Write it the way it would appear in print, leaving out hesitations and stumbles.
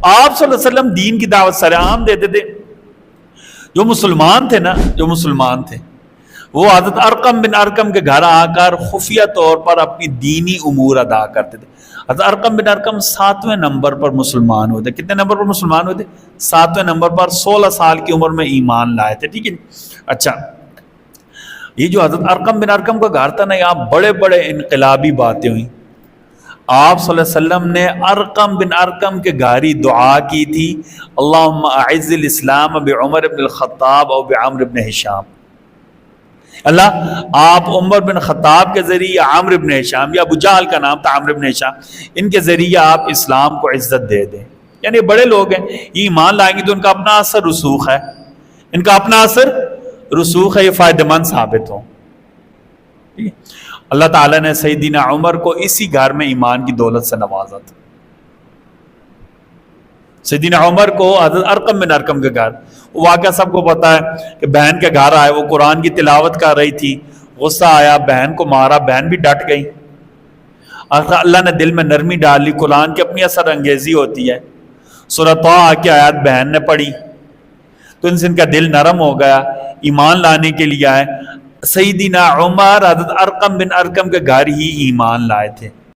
آپ صلی اللہ علیہ وسلم دین کی دعوت سرعام دیتے تھے. جو مسلمان تھے نا، جو مسلمان تھے وہ حضرت ارقم بن ارقم کے گھر آ کر خفیہ طور پر اپنی دینی امور ادا کرتے تھے. حضرت ارقم بن ارقم 7ویں نمبر پر مسلمان ہوئے تھے. کتنے نمبر پر مسلمان ہوئے تھے؟ 7ویں نمبر پر. 16 سال کی عمر میں ایمان لائے تھے. ٹھیک ہے. اچھا، یہ جو حضرت ارقم بن ارقم کا گھر تھا نا، یہاں بڑے بڑے انقلابی باتیں ہوئیں. آپ صلی اللہ علیہ وسلم نے ارقم بن ارقم کے گھر دعا کی تھی، اللہم اعز الاسلام بعمر بن الخطاب اور بعمر بن ہشام. اللہ، آپ عمر بن خطاب کے ذریعے عامر بن ہشام، یا ابو جہل کا نام تھا عامر بن ہشام، ان کے ذریعے آپ اسلام کو عزت دے دیں. یعنی بڑے لوگ ہیں، یہ ایمان لائیں گے تو ان کا اپنا اثر رسوخ ہے، ان کا اپنا اثر رسوخ ہے، یہ فائدہ مند ثابت ہو. اللہ تعالیٰ نے سیدنا عمر کو اسی گھر میں ایمان کی دولت سے نوازا تھا. سیدنا عمر کو حضرت ارقم بن ارقم کے گھر، واقعہ سب کو پتا ہے کہ بہن کے گھر آئے، وہ قرآن کی تلاوت کر رہی تھی، غصہ آیا، بہن کو مارا، بہن بھی ڈٹ گئی. اللہ نے دل میں نرمی ڈال لی. قرآن کی اپنی اثر انگیزی ہوتی ہے. سورہ طٰہٰ کی آیات بہن نے پڑھی تو ان کا دل نرم ہو گیا، ایمان لانے کے لیے آئے. سیدنا عمر حضرت ارقم بن ارقم کے گھر ہی ایمان لائے تھے.